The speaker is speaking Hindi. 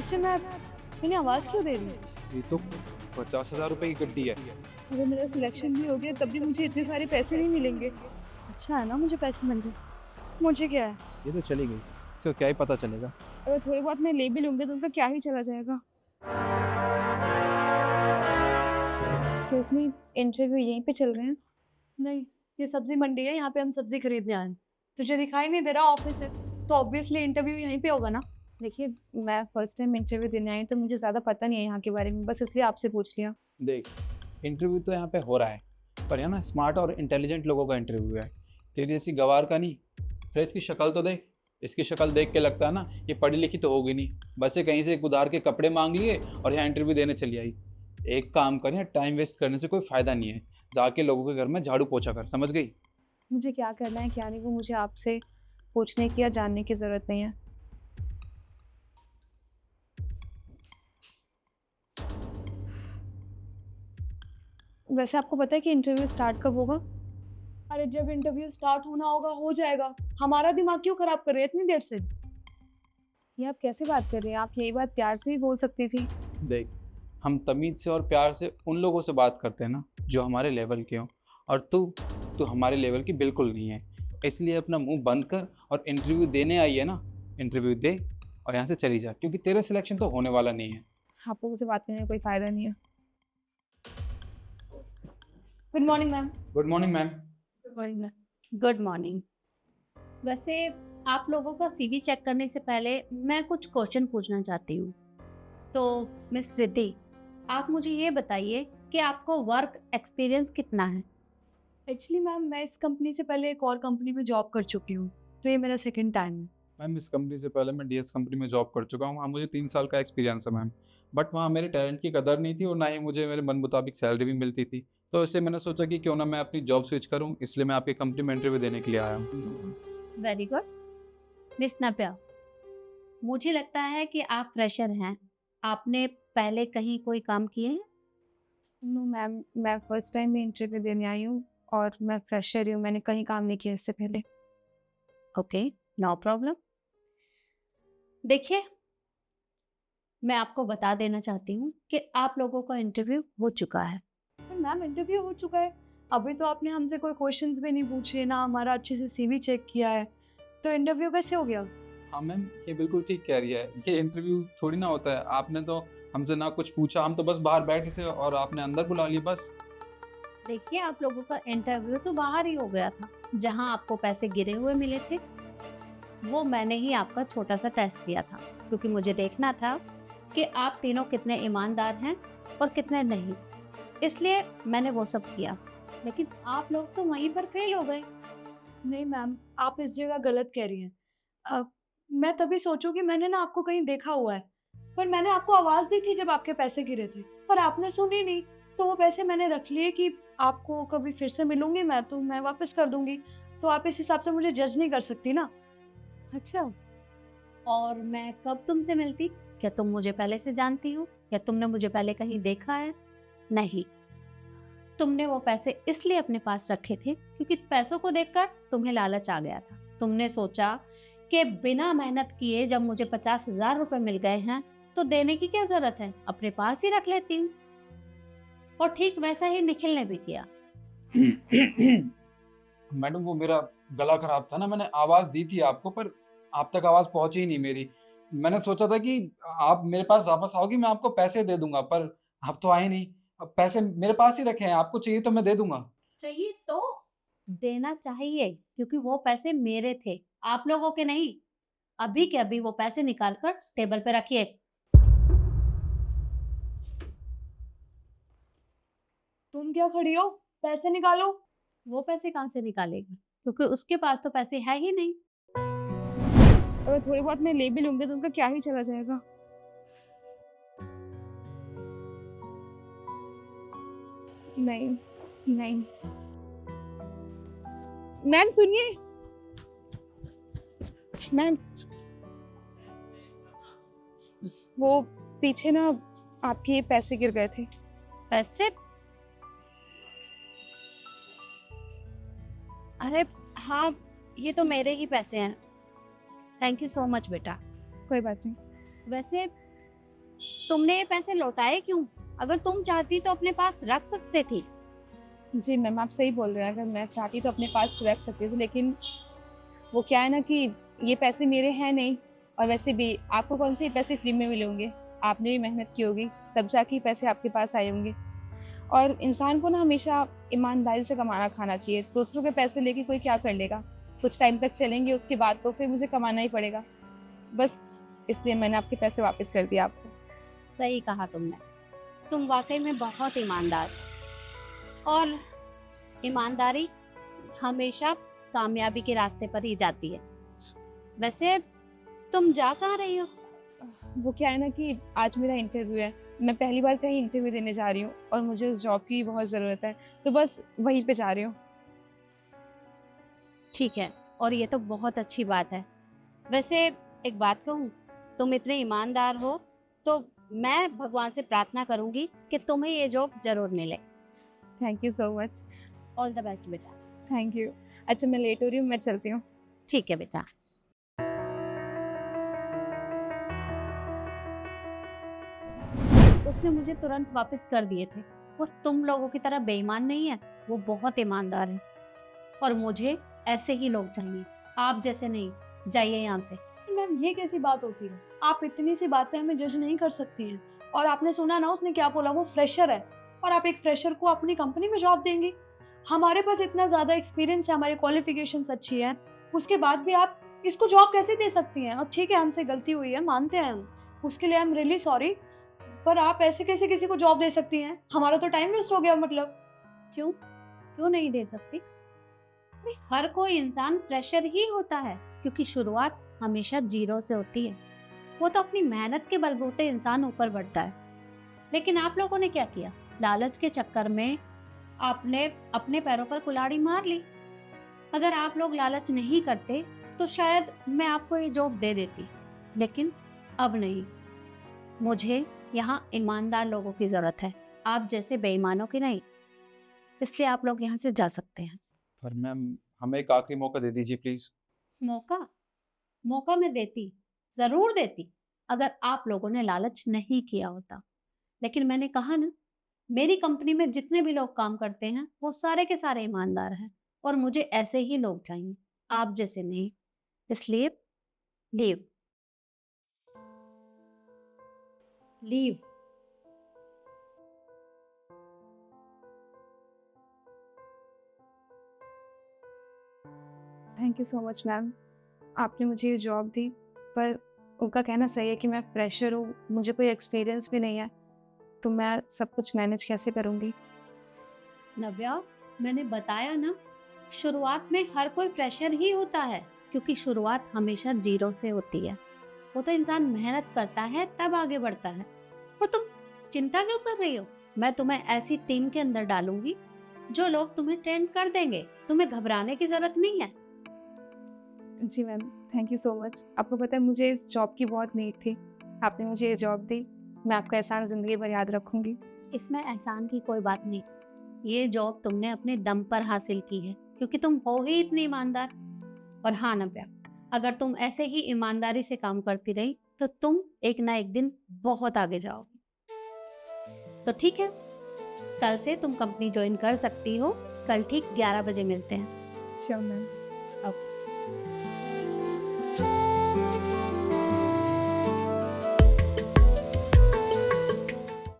वैसे मैं इन्हें आवाज़ क्यों दे रही हूँ? ये तो 50,000 रुपए की गड्डी है। अगर मेरा सिलेक्शन भी हो गया तब भी मुझे इतने सारे पैसे नहीं मिलेंगे। अच्छा है ना मुझे पैसे मिल रहे। मुझे क्या है? ये तो चली गई, इसका क्या ही पता चलेगा। अगर थोड़ी बहुत मैं ले भी लूँगी तो उनका क्या ही चला जाएगा। एक्सक्यूज़ मी, इंटरव्यू यहीं पे चल रहे हैं? नहीं, ये सब्ज़ी मंडी है, यहाँ पे हम सब्ज़ी खरीदने आए हैं। तुझे दिखाई नहीं दे रहा ऑफ़िस है, तो ऑब्वियसली इंटरव्यू यहीं पे होगा ना? देखिए, मैं फर्स्ट टाइम इंटरव्यू देने आई हूँ तो मुझे ज़्यादा पता नहीं है यहाँ के बारे में, बस इसलिए आपसे पूछ लिया। देख, इंटरव्यू तो यहाँ पे हो रहा है, पर यहाँ ना स्मार्ट और इंटेलिजेंट लोगों का इंटरव्यू है। तेरी जैसी गँवार का नहीं। फिर इसकी शक्ल तो देख, इसकी शक्ल देख के लगता है ना ये पढ़ी लिखी तो होगी नहीं। बस ये कहीं से उधार के कपड़े माँग लिए और यहाँ इंटरव्यू देने चली आई। एक काम कर, यहाँ टाइम वेस्ट करने से कोई फ़ायदा नहीं है। जाके लोगों के घर में झाड़ू पोछा कर, समझ गई? मुझे क्या करना है, क्या नहीं, वो मुझे आपसे पूछने की या जानने की ज़रूरत नहीं है। वैसे आपको पता है कि इंटरव्यू स्टार्ट कब होगा? अरे जब इंटरव्यू स्टार्ट होना होगा हो जाएगा। हमारा दिमाग क्यों खराब कर रहे हैं इतनी देर से? ये आप कैसे बात कर रही हैं? आप यही बात प्यार से भी बोल सकती थी। देख, हम तमीज़ से और प्यार से उन लोगों से बात करते हैं ना जो हमारे लेवल के हों, और तू हमारे लेवल की बिल्कुल नहीं है। इसलिए अपना मुंह बंद कर और इंटरव्यू देने आई है ना, इंटरव्यू दे और यहाँ से चली जा, क्योंकि तेरा सिलेक्शन तो होने वाला नहीं है। आप लोगों से बात करने में कोई फ़ायदा नहीं है। Good morning ma'am. Good morning ma'am. Good morning ma'am. Good morning. वैसे आप लोगों का सीवी चेक करने से पहले मैं कुछ क्वेश्चन पूछना चाहती हूँ। तो मिस रिद्धि, आप मुझे ये बताइए कि आपको वर्क एक्सपीरियंस कितना है? एक्चुअली मैम मैं इस कंपनी से पहले एक और कंपनी में जॉब कर चुकी हूँ, तो ये मेरा सेकंड टाइम है। मैम, इस कंपनी से पहले मैं डीएस कंपनी में जॉब कर चुका हूँ। वहाँ मुझे 3 साल का एक्सपीरियंस है मैम। बट वहाँ मेरे टैलेंट की कदर नहीं थी और ना ही मुझे मेरे मन मुताबिक सैलरी भी मिलती थी। तो इससे मैंने सोचा कि क्यों ना मैं अपनी जॉब स्विच करूँ, इसलिए मैं आपकी कंपनी में इंटरव्यू देने के लिए आया हूँ। Very good. मिस नव्या, मुझे लगता है कि आप फ्रेशर हैं। आपने पहले कहीं कोई काम किए हैं? नो मैम, मैं फर्स्ट टाइम में इंटरव्यू देने आई हूँ और मैं फ्रेशर हूँ, मैंने कहीं काम नहीं किया इससे पहले। Okay, no problem. देखिए, मैं आपको बता देना चाहती हूँ कि आप लोगों का इंटरव्यू हो चुका है। पर मैम इंटरव्यू हो चुका है, अभी तो आपने हमसे कोई क्वेश्चंस भी नहीं पूछे, ना हमारा अच्छे से सीवी चेक किया है, तो इंटरव्यू कैसे हो गया? हाँ मैम, ये बिल्कुल ठीक कह रही है। ये इंटरव्यू थोड़ी ना होता है। आपने तो हमसे ना कुछ पूछा, हम तो बस बाहर बैठे थे और आपने अंदर बुला लिया बस। देखिए, आप लोगों का इंटरव्यू तो बाहर ही हो गया था, जहां आपको पैसे गिरे हुए मिले थे। वो मैंने ही आपका छोटा सा टेस्ट लिया था, क्योंकि मुझे देखना था कि आप तीनों कितने ईमानदार हैं और कितने नहीं। इसलिए मैंने वो सब किया, लेकिन आप लोग तो वहीं पर फेल हो गए। नहीं मैम, आप इस जगह गलत कह रही हैं। मैं तभी सोचूं कि मैंने ना आपको कहीं देखा हुआ है, पर मैंने आपको आवाज़ दी थी जब आपके पैसे गिरे थे, पर आपने सुनी नहीं, तो वो पैसे मैंने रख लिए कि आपको कभी फिर से मिलूंगी मैं तो मैं वापस कर दूंगी, तो आप इस हिसाब से मुझे जज नहीं कर सकती ना। अच्छा, और मैं कब तुमसे मिलती? क्या तुम मुझे पहले से जानती हो या तुमने मुझे पहले कहीं देखा है? नहीं, तुमने वो पैसे इसलिए अपने पास रखे थे क्योंकि पैसों को देखकर तुम्हें लालच आ गया था। तुमने सोचा कि बिना मेहनत किए जब मुझे 50,000 रुपए मिल गए हैं तो देने की क्या जरूरत है, अपने पास ही रख लेती हूँ। और ठीक वैसा ही निखिल ने भी किया। मैडम, वो मेरा गला खराब था ना, मैंने आवाज़ दी थी आपको, पर आप तक आवाज़ पहुँची ही नहीं मेरी। मैंने सोचा था कि आप मेरे पास वापस आओगी, मैं आपको पैसे दे दूँगा, पर आप तो आए नहीं। अब पैसे मेरे पास ही रखे हैं, आपको चाहिए तो मैं दे दूँगा। चाहिए तो देना चाहिए, क्योंकि वो पैसे मेरे थे, आप लोगों के नहीं। अभी के अभी वो पैसे निकाल कर टेबल पे रखिए। तुम क्या खड़ी हो, पैसे निकालो। वो पैसे कहाँ से निकालेगी, क्योंकि उसके पास तो पैसे है ही नहीं। अगर थोड़ी बहुत मैं ले भी लूंगी तो उनका क्या ही चला जाएगा। नहीं नहीं मैम सुनिए, मैम वो पीछे ना आपके पैसे गिर गए थे। पैसे? अरे हाँ, ये तो मेरे ही पैसे हैं। थैंक यू सो मच बेटा। कोई बात नहीं। वैसे तुमने ये पैसे लौटाए क्यों? अगर तुम चाहती तो अपने पास रख सकते थी। जी मैम, आप सही बोल रहे हैं। अगर मैं चाहती तो अपने पास रख सकती थी, लेकिन वो क्या है ना कि ये पैसे मेरे हैं नहीं, और वैसे भी आपको कौन से ये पैसे फ्री में मिले होंगे? आपने भी मेहनत की होगी, तब जाके ये पैसे आपके पास आए होंगे। और इंसान को ना हमेशा ईमानदारी से कमाना खाना चाहिए। दूसरों के पैसे लेके कोई क्या कर लेगा? कुछ टाइम तक चलेंगे, उसके बाद तो फिर मुझे कमाना ही पड़ेगा। बस इसलिए मैंने आपके पैसे वापस कर दिए आपको। सही कहा तुमने। तुम वाकई में बहुत ईमानदार हो। और ईमानदारी हमेशा कामयाबी के रास्ते पर ही जाती है। वैसे तुम जा कहाँ रही हो? वो क्या है ना कि आज मेरा इंटरव्यू है। मैं पहली बार कहीं इंटरव्यू देने जा रही हूँ और मुझे उस जॉब की बहुत ज़रूरत है, तो बस वहीं पे जा रही हूँ। ठीक है, और ये तो बहुत अच्छी बात है। वैसे एक बात कहूँ, तुम इतने ईमानदार हो तो मैं भगवान से प्रार्थना करूंगी कि तुम्हें ये जॉब जरूर मिले। Thank you so much. All the best बेटा। Thank you. अच्छा, मैं लेट हो रही हूँ, मैं चलती हूँ। ठीक है बेटा। उसने मुझे तुरंत वापस कर दिए थे। वो तुम लोगों की तरह बेईमान नहीं है, वो बहुत ईमानदार है। और मुझे ऐसे ही लोग चाहिए, आप जैसे नहीं। जाइए यहाँ से। मैम ये कैसी बात होती है? आप इतनी सी बात पे हमें जज नहीं कर सकती हैं। और आपने सुना ना उसने क्या बोला, वो फ्रेशर है और आप एक फ्रेशर को अपनी कंपनी में जॉब देंगी? हमारे पास इतना ज़्यादा एक्सपीरियंस है, हमारी क्वालिफिकेशंस अच्छी है, उसके बाद भी आप इसको जॉब कैसे दे सकती हैं? और ठीक है, हमसे गलती हुई है, मानते हैं हम, उसके लिए आई एम रियली सॉरी, पर आप ऐसे कैसे किसी को जॉब दे सकती हैं? हमारा तो टाइम वेस्ट हो गया मतलब। क्यों क्यों नहीं दे सकती? अरे हर कोई इंसान फ्रेशर ही होता है, क्योंकि शुरुआत हमेशा जीरो से होती है। वो तो अपनी मेहनत के बलबूते इंसान ऊपर बढ़ता है। लेकिन आप लोगों ने क्या किया? लालच के चक्कर में आपने अपने पैरों पर कुल्हाड़ी मार ली। अगर आप लोग लालच नहीं करते तो शायद मैं आपको ये जॉब दे देती, लेकिन अब नहीं। मुझे यहाँ ईमानदार लोगों की जरूरत है, आप जैसे बेईमानों की नहीं। इसलिए आप लोग यहाँ से जा सकते हैं। पर मैम हमें एक आखिरी मौका दे दीजिए प्लीज़। मौका मैं देती, जरूर देती, अगर आप लोगों ने लालच नहीं किया होता। लेकिन मैंने कहा ना, मेरी कंपनी में जितने भी लोग काम करते हैं वो सारे के सारे ईमानदार हैं, और मुझे ऐसे ही लोग चाहिए, आप जैसे नहीं। इसलिए leave. Leave. Thank you so much ma'am, आपने मुझे ये जॉब दी, पर उनका कहना सही है कि मैं फ्रेशर हूँ, मुझे कोई एक्सपीरियंस भी नहीं है, तो मैं सब कुछ मैनेज कैसे करूँगी? नव्या, मैंने बताया ना, शुरुआत में हर कोई फ्रेशर ही होता है, क्योंकि शुरुआत हमेशा जीरो से होती है। वो तो इंसान मेहनत करता है तब आगे बढ़ता है। और तुम चिंता क्यों कर रही हो? मैं तुम्हें ऐसी टीम के अंदर डालूंगी जो लोग तुम्हें ट्रेन कर देंगे। तुम्हें घबराने की जरूरत नहीं है। जी ma'am, thank you so much. आपको पता है मुझे इस जॉब की बहुत नीड थी, आपने मुझे ये जॉब दी, मैं आपका एहसान ज़िंदगी भर याद रखूँगी। इसमें एहसान की कोई बात नहीं। ये जॉब तुमने अपने दम पर हासिल की है, क्योंकि तुम हो ही इतनी ईमानदार। और हाँ नव्या, अगर तुम ऐसे ही ईमानदारी से काम करती रही तो तुम एक ना एक दिन बहुत आगे जाओगी। तो ठीक है, कल से तुम कंपनी ज्वाइन कर सकती हो। कल ठीक 11 बजे मिलते हैं। Sure ma'am.